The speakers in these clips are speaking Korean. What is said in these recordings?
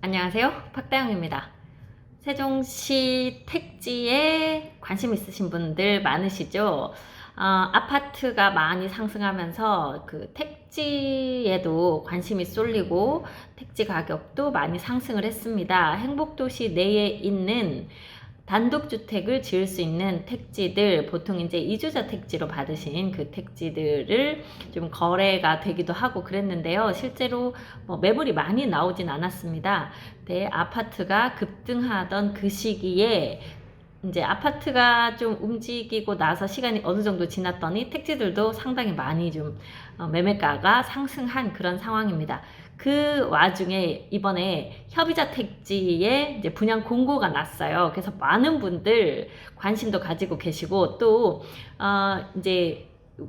안녕하세요. 박다영입니다. 세종시 택지에 관심 있으신 분들 많으시죠? 아파트가 많이 상승하면서 그 택지에도 관심이 쏠리고 택지 가격도 많이 상승을 했습니다. 행복도시 내에 있는 단독주택을 지을 수 있는 택지들, 보통 이제 이주자 택지로 받으신 그 택지들을 좀 거래가 되기도 하고 그랬는데요. 실제로 매물이 많이 나오진 않았습니다. 근데 아파트가 급등하던 그 시기에 이제 아파트가 좀 움직이고 나서 시간이 어느 정도 지났더니 택지들도 상당히 많이 좀 매매가가 상승한 그런 상황입니다. 그 와중에 이번에 협의자 택지에 이제 분양 공고가 났어요. 그래서 많은 분들 관심도 가지고 계시고 또 이제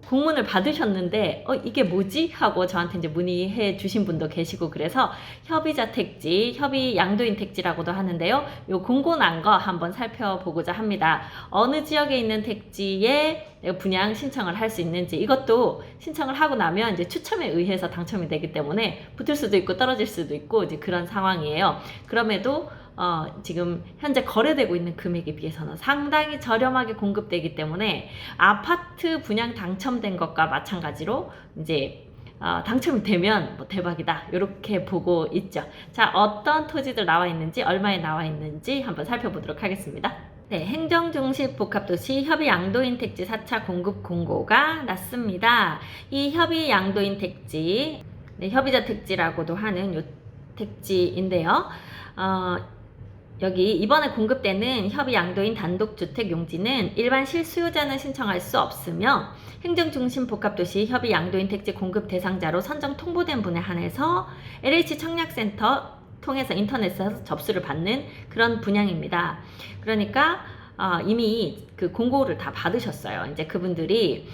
공문을 받으셨는데 이게 뭐지? 하고 저한테 이제 문의해 주신 분도 계시고 그래서 협의자 택지, 협의 양도인 택지라고도 하는데요. 요 공고 난 거 한번 살펴보고자 합니다. 어느 지역에 있는 택지에 분양 신청을 할 수 있는지 이것도 신청을 하고 나면 이제 추첨에 의해서 당첨이 되기 때문에 붙을 수도 있고 떨어질 수도 있고 이제 그런 상황이에요. 그럼에도 지금 현재 거래되고 있는 금액에 비해서는 상당히 저렴하게 공급되기 때문에 아파트 분양 당첨된 것과 마찬가지로 이제 당첨이 되면 뭐 대박이다 이렇게 보고 있죠. 자, 어떤 토지들 나와 있는지 얼마에 나와 있는지 한번 살펴보도록 하겠습니다. 네, 행정중심복합도시 협의양도인 택지 4차 공급 공고가 났습니다. 이 협의양도인 택지, 네, 협의자 택지라고도 하는 요 택지인데요. 여기 이번에 공급되는 협의양도인 단독주택 용지는 일반 실수요자는 신청할 수 없으며 행정중심복합도시 협의양도인 택지 공급 대상자로 선정 통보된 분에 한해서 LH 청약센터 통해서 인터넷에서 접수를 받는 그런 분양입니다. 그러니까 이미 그 공고를 다 받으셨어요. 이제 그분들이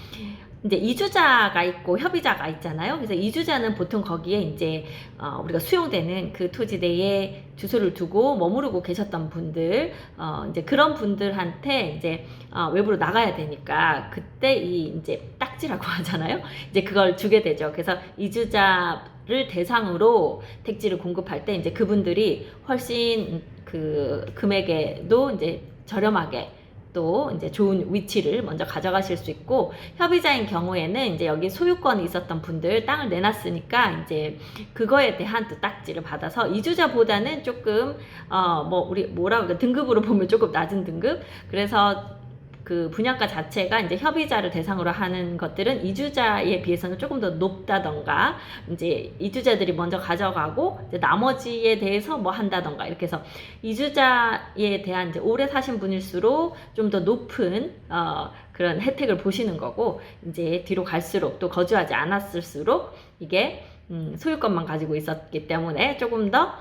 이제 이주자가 있고 협의자가 있잖아요. 그래서 이주자는 보통 거기에 이제 우리가 수용되는 그 토지 내에 주소를 두고 머무르고 계셨던 분들, 이제 그런 분들한테 이제 외부로 나가야 되니까 그때 이 이제 딱지라고 하잖아요. 이제 그걸 주게 되죠. 그래서 이주자를 대상으로 택지를 공급할 때 이제 그분들이 훨씬 그 금액에도 이제 저렴하게 또 이제 좋은 위치를 먼저 가져가실 수 있고, 협의자인 경우에는 이제 여기 소유권이 있었던 분들 땅을 내놨으니까 이제 그거에 대한 또 딱지를 받아서 이주자보다는 조금 뭐 우리 뭐라고 그래 등급으로 보면 조금 낮은 등급. 그래서 그 분양가 자체가 이제 협의자를 대상으로 하는 것들은 이주자에 비해서는 조금 더 높다던가, 이제 이주자들이 먼저 가져가고 이제 나머지에 대해서 뭐 한다던가 이렇게 해서 이주자에 대한 이제 오래 사신 분일수록 좀 더 높은 그런 혜택을 보시는 거고, 이제 뒤로 갈수록 또 거주하지 않았을수록 이게 소유권만 가지고 있었기 때문에 조금 더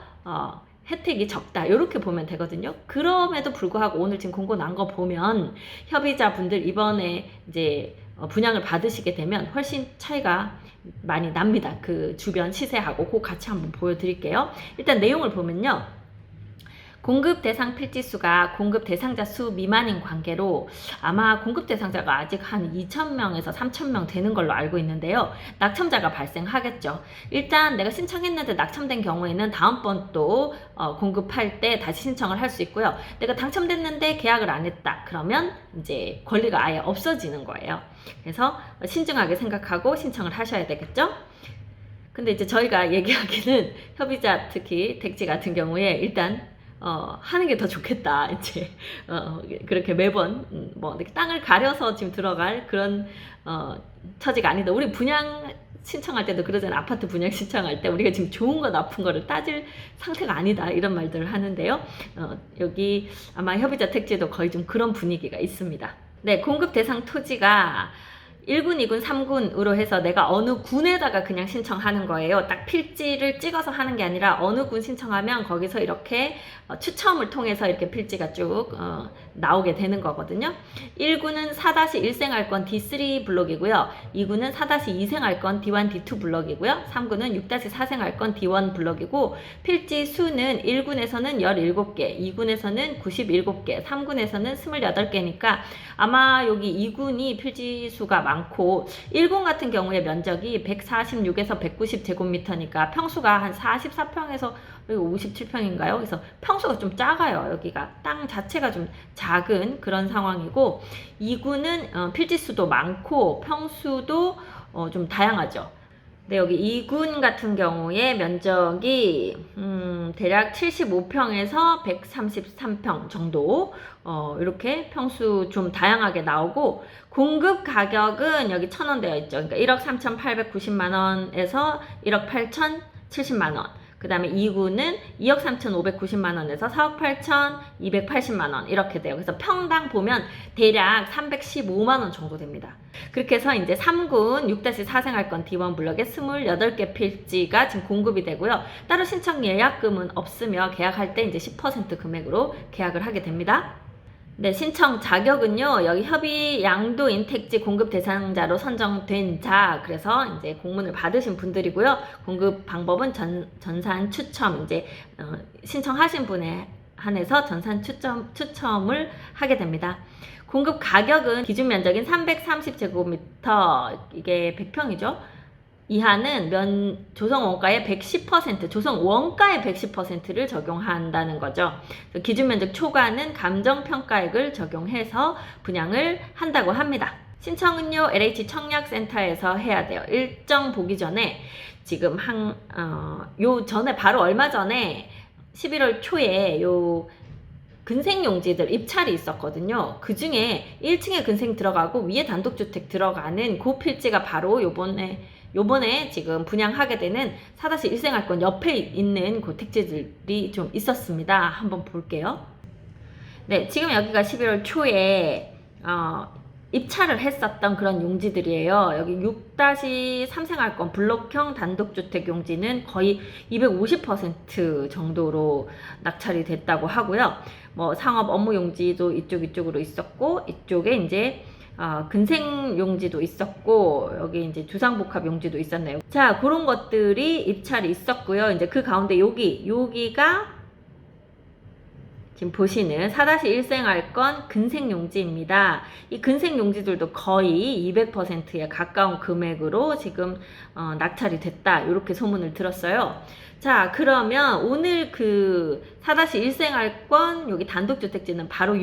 혜택이 적다 이렇게 보면 되거든요. 그럼에도 불구하고 오늘 지금 공고 난 거 보면 협의자분들 이번에 이제 분양을 받으시게 되면 훨씬 차이가 많이 납니다. 그 주변 시세하고 그거 같이 한번 보여드릴게요. 일단 내용을 보면요. 공급 대상 필지수가 공급 대상자 수 미만인 관계로 아마 공급 대상자가 아직 한 2,000명에서 3,000명 되는 걸로 알고 있는데요. 낙첨자가 발생하겠죠. 일단 내가 신청했는데 낙첨된 경우에는 다음번 또 공급할 때 다시 신청을 할 수 있고요. 내가 당첨됐는데 계약을 안 했다. 그러면 이제 권리가 아예 없어지는 거예요. 그래서 신중하게 생각하고 신청을 하셔야 되겠죠. 근데 이제 저희가 얘기하기는 협의자 특히 택지 같은 경우에 일단 하는 게 더 좋겠다. 이제 그렇게 매번 뭐 땅을 가려서 지금 들어갈 그런 처지가 아니다. 우리 분양 신청할 때도 그러잖아요. 아파트 분양 신청할 때 우리가 지금 좋은 거 나쁜 거를 따질 상태가 아니다. 이런 말들을 하는데요. 여기 아마 협의자 택지도 거의 좀 그런 분위기가 있습니다. 네, 공급 대상 토지가 1군, 2군, 3군으로 해서 내가 어느 군에다가 그냥 신청하는 거예요. 딱 필지를 찍어서 하는 게 아니라 어느 군 신청하면 거기서 이렇게 추첨을 통해서 이렇게 필지가 쭉 나오게 되는 거거든요. 1군은 4-1 생활권 D3 블록이고요. 2군은 4-2 생활권 D1, D2 블록이고요. 3군은 6-4 생활권 D1 블록이고, 필지 수는 1군에서는 17개, 2군에서는 97개, 3군에서는 28개니까 아마 여기 2군이 필지 수가 많고 1군 같은 경우에 면적이 146에서 190제곱미터니까 평수가 한 44평에서 57평인가요? 그래서 평수가 좀 작아요. 여기가 땅 자체가 좀 작은 그런 상황이고 2군은 필지수도 많고 평수도 좀 다양하죠. 네, 여기 2군 같은 경우에 면적이 대략 75평에서 133평 정도 이렇게 평수 좀 다양하게 나오고 공급 가격은 여기 1,000원 되어 있죠. 그러니까 1억 3,890만원에서 1억 8,070만원. 그 다음에 2구는 2억 3,590만원에서 4억 8,280만원 이렇게 돼요. 그래서 평당 보면 대략 315만원 정도 됩니다. 그렇게 해서 이제 3군 6-4 생활권 D1 블럭에 28개 필지가 지금 공급이 되고요. 따로 신청 예약금은 없으며 계약할 때 이제 10% 금액으로 계약을 하게 됩니다. 네, 신청 자격은요, 여기 협의 양도인 택지 공급 대상자로 선정된 자, 그래서 이제 공문을 받으신 분들이고요. 공급 방법은 전산 추첨, 이제, 신청하신 분에 한해서 전산 추첨을 하게 됩니다. 공급 가격은 기준 면적인 330제곱미터, 이게 100평이죠. 이하는 조성 원가의 110%, 조성 원가의 110%를 적용한다는 거죠. 기준 면적 초과는 감정평가액을 적용해서 분양을 한다고 합니다. 신청은요, LH 청약센터에서 해야 돼요. 일정 보기 전에 지금 바로 얼마 전에 11월 초에 근생용지들 입찰이 있었거든요. 그 중에 1층에 근생 들어가고 위에 단독주택 들어가는 그 필지가 바로 요번에 지금 분양하게 되는 4-1 생활권 옆에 있는 그 택지들이 좀 있었습니다. 한번 볼게요. 네, 지금 여기가 11월 초에 입찰을 했었던 그런 용지들이에요. 여기 6-3 생활권 블록형 단독주택 용지는 거의 250% 정도로 낙찰이 됐다고 하고요. 뭐 상업 업무 용지도 이쪽으로 있었고, 이쪽에 이제 근생 용지도 있었고, 여기 이제 주상복합 용지도 있었네요. 자, 그런 것들이 입찰이 있었고요. 이제 그 가운데 여기가 지금 보시는 4-1 생활권 근생 용지입니다. 이 근생 용지들도 거의 200%에 가까운 금액으로 지금 낙찰이 됐다, 이렇게 소문을 들었어요. 자, 그러면 오늘 그 4-1 생활권 여기 단독주택지는 바로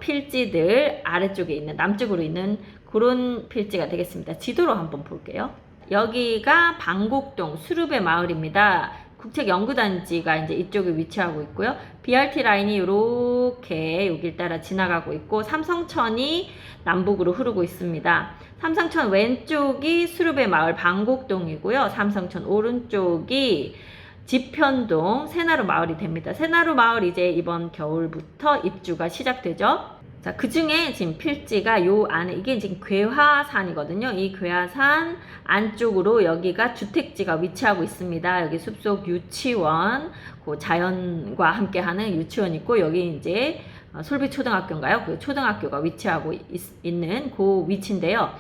필지들 아래쪽에 있는, 남쪽으로 있는 그런 필지가 되겠습니다. 지도로 한번 볼게요. 여기가 방곡동 수룹의 마을입니다. 국책연구단지가 이제 이쪽에 위치하고 있고요. BRT 라인이 이렇게 여길 따라 지나가고 있고, 삼성천이 남북으로 흐르고 있습니다. 삼성천 왼쪽이 수룹의 마을 방곡동이고요. 삼성천 오른쪽이 지편동 새나루 마을이 됩니다. 새나루 마을 이제 이번 겨울부터 입주가 시작되죠. 자, 그 중에 지금 필지가 요 안에, 이게 지금 괴화산이거든요. 이 괴화산 안쪽으로 여기가 주택지가 위치하고 있습니다. 여기 숲속 유치원, 그 자연과 함께하는 유치원 있고, 여기 이제 솔비초등학교인가요? 그 초등학교가 위치하고 있는 그 위치인데요.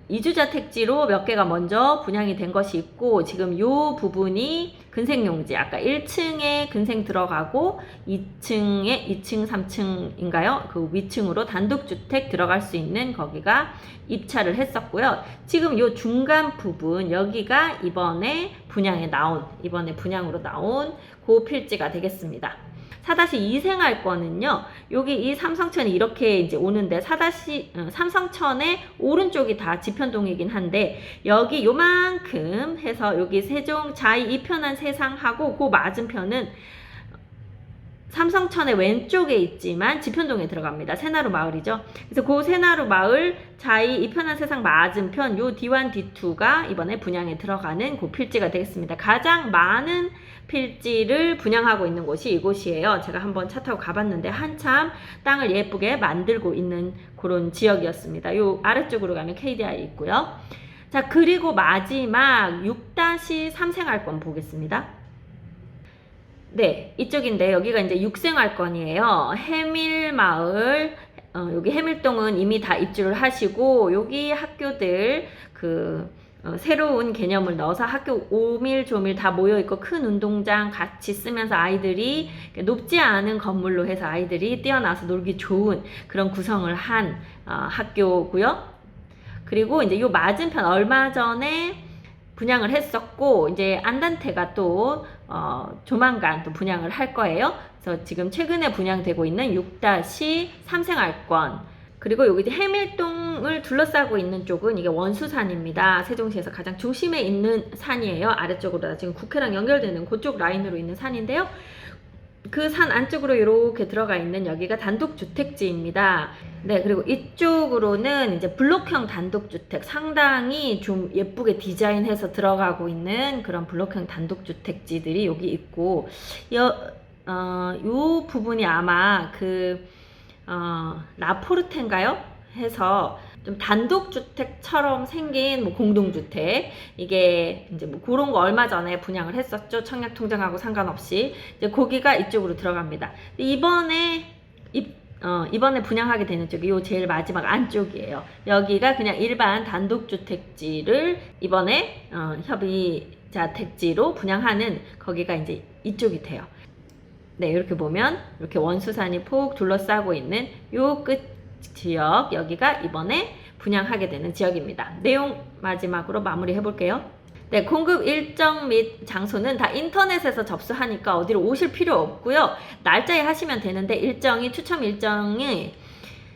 이주자 택지로 몇 개가 먼저 분양이 된 것이 있고, 지금 요 부분이 근생용지, 아까 1층에 근생 들어가고 2층, 3층인가요? 그 위층으로 단독주택 들어갈 수 있는 거기가 입찰을 했었고요. 지금 요 중간 부분, 여기가 이번에 분양으로 나온 그 필지가 되겠습니다. 4-2 생활권은요, 여기 이 삼성천이 이렇게 이제 오는데, 삼성천의 오른쪽이 다 지편동이긴 한데, 여기 요만큼 해서 여기 세종 자이 이편한 세상하고 그 맞은편은 삼성천의 왼쪽에 있지만 지편동에 들어갑니다. 새나루 마을이죠. 그래서 그 새나루 마을 자이 이편한 세상 맞은편 요 D1, D2가 이번에 분양에 들어가는 그 필지가 되겠습니다. 가장 많은 필지를 분양하고 있는 곳이 이곳이에요. 제가 한번 차 타고 가봤는데 한참 땅을 예쁘게 만들고 있는 그런 지역이었습니다. 요 아래쪽으로 가면 KDI 있고요. 자, 그리고 마지막 6-3 생활권 보겠습니다. 네, 이쪽인데 여기가 이제 6생활권이에요. 해밀마을, 여기 해밀동은 이미 다 입주를 하시고, 여기 학교들 새로운 개념을 넣어서 학교 오밀조밀 다 모여있고, 큰 운동장 같이 쓰면서 아이들이 높지 않은 건물로 해서 아이들이 뛰어나서 놀기 좋은 그런 구성을 한 학교고요. 그리고 이제 요 맞은편 얼마 전에 분양을 했었고, 이제 안단테가 또 조만간 또 분양을 할 거예요. 그래서 지금 최근에 분양되고 있는 6-3생활권, 그리고 여기 이제 해밀동을 둘러싸고 있는 쪽은 이게 원수산입니다. 세종시에서 가장 중심에 있는 산이에요. 아래쪽으로 지금 국회랑 연결되는 그쪽 라인으로 있는 산인데요. 그 산 안쪽으로 이렇게 들어가 있는 여기가 단독주택지입니다. 네, 그리고 이쪽으로는 이제 블록형 단독주택, 상당히 좀 예쁘게 디자인해서 들어가고 있는 그런 블록형 단독주택지들이 여기 있고, 요 부분이 아마 라포르테인가요? 해서 좀 단독주택처럼 생긴 뭐 공동주택, 이게 이제 뭐 그런 거 얼마 전에 분양을 했었죠. 청약통장하고 상관없이. 이제 거기가 이쪽으로 들어갑니다. 이번에 분양하게 되는 쪽이 요 제일 마지막 안쪽이에요. 여기가 그냥 일반 단독주택지를 이번에 협의자 택지로 분양하는, 거기가 이제 이쪽이 돼요. 네, 이렇게 보면 이렇게 원수산이 폭 둘러싸고 있는 요 끝 지역, 여기가 이번에 분양하게 되는 지역입니다. 내용 마지막으로 마무리 해볼게요. 네, 공급 일정 및 장소는 다 인터넷에서 접수하니까 어디로 오실 필요 없고요. 날짜에 하시면 되는데, 추첨 일정이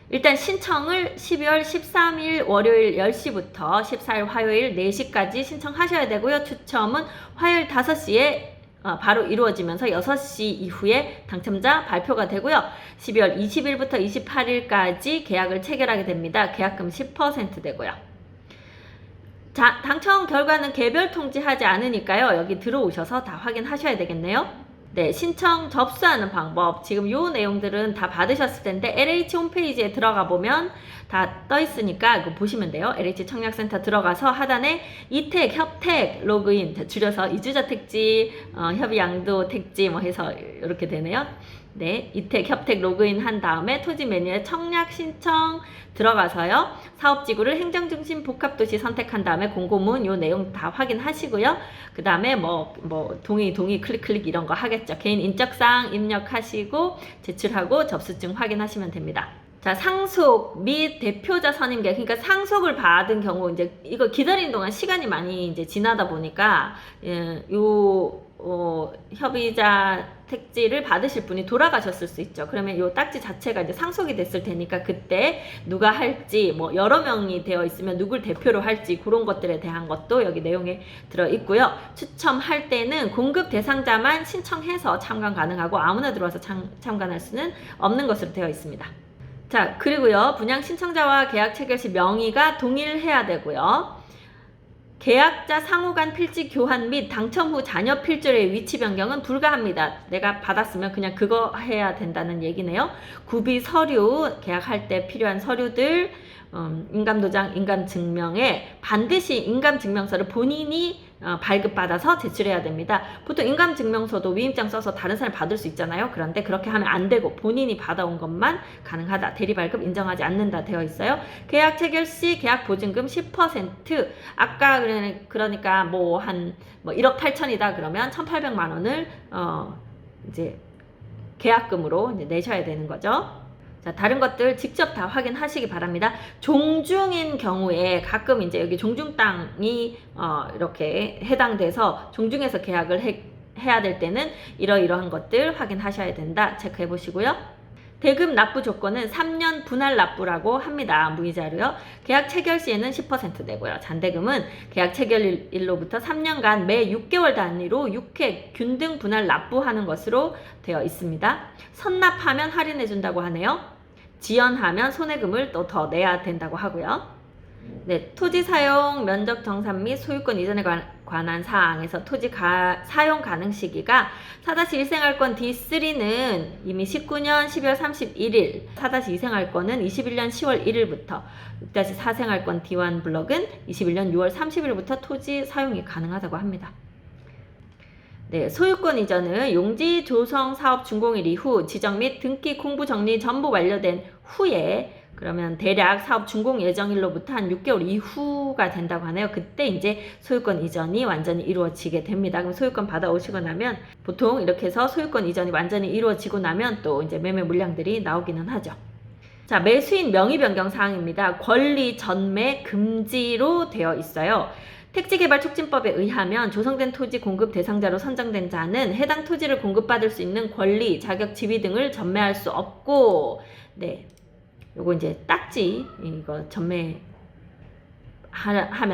일단 신청을 12월 13일 월요일 10시부터 14일 화요일 4시까지 신청하셔야 되고요. 추첨은 화요일 5시에 바로 이루어지면서 6시 이후에 당첨자 발표가 되고요. 12월 20일부터 28일까지 계약을 체결하게 됩니다. 계약금 10% 되고요. 자, 당첨 결과는 개별 통지하지 않으니까요. 여기 들어오셔서 다 확인하셔야 되겠네요. 네, 신청 접수하는 방법, 지금 요 내용들은 다 받으셨을 텐데 LH 홈페이지에 들어가 보면 다 떠 있으니까 이거 보시면 돼요. LH 청약센터 들어가서 하단에 이택, 협택, 로그인, 줄여서 이주자 택지, 협의 양도 택지 뭐 해서 이렇게 되네요. 네, 이택, 협택 로그인 한 다음에 토지 메뉴에 청약 신청 들어가서요. 사업지구를 행정중심 복합도시 선택한 다음에 공고문 요 내용 다 확인하시고요. 그 다음에 뭐 동의 클릭 이런 거 하겠죠. 개인 인적사항 입력하시고 제출하고 접수증 확인하시면 됩니다. 자, 상속 및 대표자 선임계, 그러니까 상속을 받은 경우 이제 이거 기다리는 동안 시간이 많이 이제 지나다 보니까 협의자 택지를 받으실 분이 돌아가셨을 수 있죠. 그러면 요 딱지 자체가 이제 상속이 됐을 테니까 그때 누가 할지, 뭐 여러 명이 되어 있으면 누굴 대표로 할지 그런 것들에 대한 것도 여기 내용에 들어 있고요. 추첨할 때는 공급 대상자만 신청해서 참관 가능하고 아무나 들어와서 참관할 수는 없는 것으로 되어 있습니다. 자, 그리고요, 분양 신청자와 계약 체결 시 명의가 동일해야 되고요. 계약자 상호 간 필지 교환 및 당첨 후 자녀 필지의 위치 변경은 불가합니다. 내가 받았으면 그냥 그거 해야 된다는 얘기네요. 구비 서류, 계약할 때 필요한 서류들, 인감도장, 인감증명에 반드시 인감증명서를 본인이 발급받아서 제출해야 됩니다. 보통 인감증명서도 위임장 써서 다른 사람이 받을 수 있잖아요. 그런데 그렇게 하면 안 되고 본인이 받아온 것만 가능하다. 대리발급 인정하지 않는다 되어 있어요. 계약 체결 시 계약 보증금 10%, 아까 그러니까 뭐 1억 8천이다 그러면 1,800만 원을 이제 계약금으로 이제 내셔야 되는 거죠. 자, 다른 것들 직접 다 확인하시기 바랍니다. 종중인 경우에 가끔 이제 여기 종중 땅이 이렇게 해당돼서 종중에서 계약을 해야 될 때는 이러이러한 것들 확인하셔야 된다. 체크해 보시고요. 대금 납부 조건은 3년 분할 납부라고 합니다. 무이자료요. 계약 체결 시에는 10% 내고요. 잔대금은 계약 체결일로부터 3년간 매 6개월 단위로 6회 균등 분할 납부하는 것으로 되어 있습니다. 선납하면 할인해 준다고 하네요. 지연하면 손해금을 또 더 내야 된다고 하고요. 네, 토지 사용 면적 정산 및 소유권 이전에 관한 사항에서 토지 사용 가능 시기가 4-1생활권 D3는 이미 19년 12월 31일, 4-2생활권은 21년 10월 1일부터, 6-4생활권 D1 블럭은 21년 6월 30일부터 토지 사용이 가능하다고 합니다. 네, 소유권 이전은 용지 조성 사업 준공일 이후 지정 및 등기 공부 정리 전부 완료된 후에, 그러면 대략 사업 준공 예정일로부터 한 6개월 이후가 된다고 하네요. 그때 이제 소유권 이전이 완전히 이루어지게 됩니다. 그럼 소유권 받아오시고 나면 보통 이렇게 해서 소유권 이전이 완전히 이루어지고 나면 또 이제 매매 물량들이 나오기는 하죠. 자, 매수인 명의 변경 사항입니다. 권리 전매 금지로 되어 있어요. 택지개발촉진법에 의하면 조성된 토지 공급 대상자로 선정된 자는 해당 토지를 공급받을 수 있는 권리, 자격, 지위 등을 전매할 수 없고, 네, 요거 이제 딱지 이거 전매하면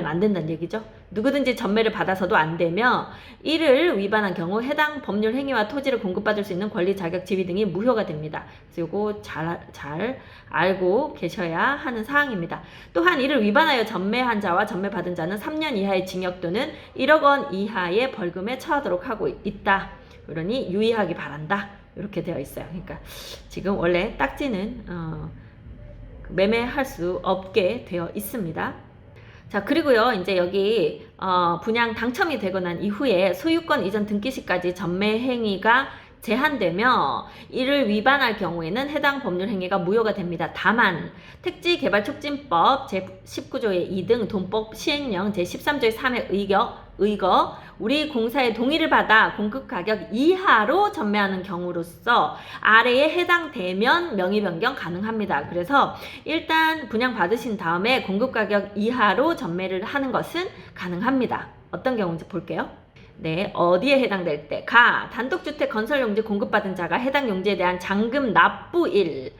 안 된다는 얘기죠. 누구든지 전매를 받아서도 안 되며 이를 위반한 경우 해당 법률 행위와 토지를 공급받을 수 있는 권리, 자격, 지위 등이 무효가 됩니다. 그래서 요거 잘 알고 계셔야 하는 사항입니다. 또한 이를 위반하여 전매한 자와 전매받은 자는 3년 이하의 징역 또는 1억 원 이하의 벌금에 처하도록 하고 있다. 그러니 유의하기 바란다. 이렇게 되어 있어요. 그러니까 지금 원래 딱지는 매매할 수 없게 되어 있습니다. 자, 그리고요, 이제 여기, 분양 당첨이 되고 난 이후에 소유권 이전 등기 시까지 전매 행위가 제한되며 이를 위반할 경우에는 해당 법률 행위가 무효가 됩니다. 다만 택지개발촉진법 제19조의 2등 돈법 시행령 제13조의 3의 의거 우리 공사의 동의를 받아 공급가격 이하로 전매하는 경우로서 아래에 해당되면 명의 변경 가능합니다. 그래서 일단 분양 받으신 다음에 공급가격 이하로 전매를 하는 것은 가능합니다. 어떤 경우인지 볼게요. 네, 어디에 해당될 때? 단독주택 건설용지 공급받은 자가 해당 용지에 대한 잔금 납부일,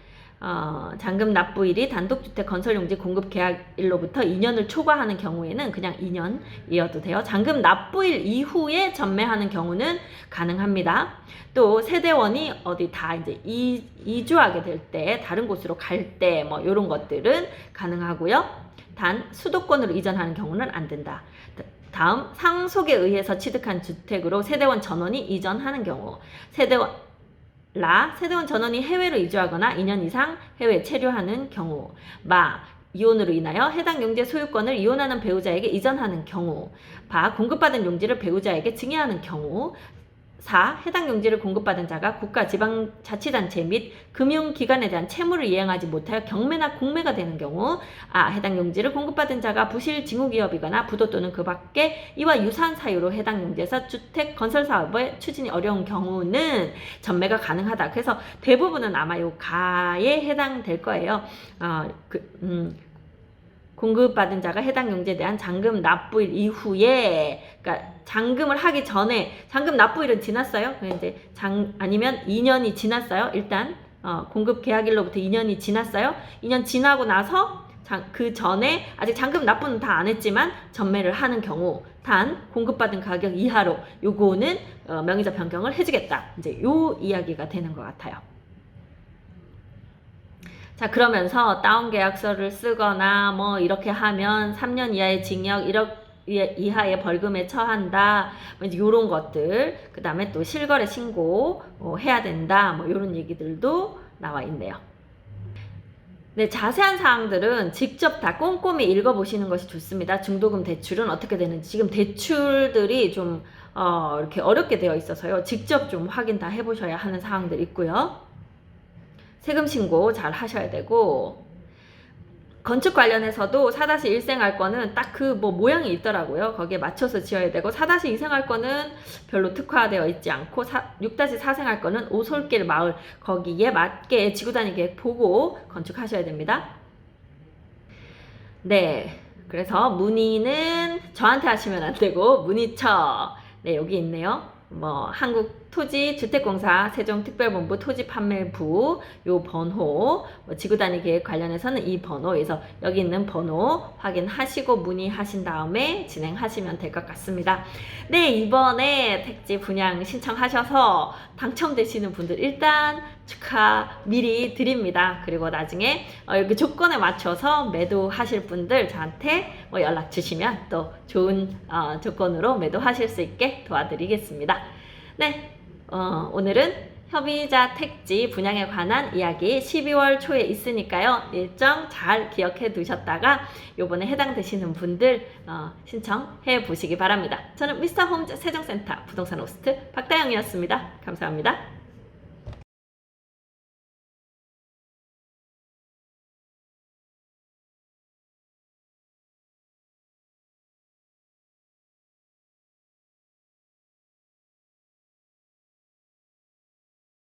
잔금 납부일이 단독주택 건설용지 공급 계약일로부터 2년을 초과하는 경우에는 그냥 2년이어도 돼요. 잔금 납부일 이후에 전매하는 경우는 가능합니다. 또 세대원이 어디 다 이제 이주하게 될 때, 다른 곳으로 갈 때, 뭐 이런 것들은 가능하고요. 단 수도권으로 이전하는 경우는 안 된다. 다음, 상속에 의해서 취득한 주택으로 세대원 전원이 이전하는 경우. 세대원 전원이 해외로 이주하거나 2년 이상 해외에 체류하는 경우. 이혼으로 인하여 해당 용지의 소유권을 이혼하는 배우자에게 이전하는 경우. 공급받은 용지를 배우자에게 증여하는 경우. 해당 용지를 공급받은 자가 국가, 지방자치단체 및 금융기관에 대한 채무를 이행하지 못하여 경매나 공매가 되는 경우. 해당 용지를 공급받은 자가 부실 징후기업이거나 부도 또는 그 밖에 이와 유사한 사유로 해당 용지에서 주택 건설 사업의 추진이 어려운 경우는 전매가 가능하다. 그래서 대부분은 아마 요 가에 해당될 거예요. 공급받은 자가 해당 용지에 대한 잔금 납부일 이후에, 그러니까 잔금을 하기 전에, 잔금 납부일은 지났어요. 이제 아니면 2년이 지났어요. 일단 공급 계약일로부터 2년이 지났어요. 2년 지나고 나서 그 전에 아직 잔금 납부는 다 안 했지만 전매를 하는 경우, 단 공급받은 가격 이하로 요거는 명의적 변경을 해주겠다. 이제 요 이야기가 되는 것 같아요. 자, 그러면서 다운 계약서를 쓰거나 뭐 이렇게 하면 3년 이하의 징역, 1억 이하의 벌금에 처한다. 뭐 이런 것들. 그 다음에 또 실거래 신고 해야 된다. 뭐 이런 얘기들도 나와 있네요. 네, 자세한 사항들은 직접 다 꼼꼼히 읽어보시는 것이 좋습니다. 중도금 대출은 어떻게 되는지. 지금 대출들이 좀 이렇게 어렵게 되어 있어서요. 직접 좀 확인 다 해보셔야 하는 사항들이 있고요. 세금 신고 잘 하셔야 되고, 건축 관련해서도 4-1 생활권은 딱 그 모양이 있더라고요. 거기에 맞춰서 지어야 되고, 4-2 생활권은 별로 특화되어 있지 않고, 6-4 생활권은 오솔길 마을 거기에 맞게 지구단위 계획 보고 건축하셔야 됩니다. 네, 그래서 문의는 저한테 하시면 안 되고 문의처, 네, 여기 있네요. 한국토지주택공사 세종특별본부 토지판매부 요 번호, 지구단위 계획 관련해서는 이 번호에서 여기 있는 번호 확인하시고 문의하신 다음에 진행하시면 될 것 같습니다. 네, 이번에 택지 분양 신청하셔서 당첨되시는 분들 일단 축하 미리 드립니다. 그리고 나중에 여기 조건에 맞춰서 매도하실 분들 저한테 연락 주시면 또 좋은 조건으로 매도하실 수 있게 도와드리겠습니다. 네, 오늘은 협의자 택지 분양에 관한 이야기 12월 초에 있으니까요. 일정 잘 기억해 두셨다가 요번에 해당되시는 분들 신청해 보시기 바랍니다. 저는 미스터 홈즈 세종센터 부동산 호스트 박다영이었습니다. 감사합니다.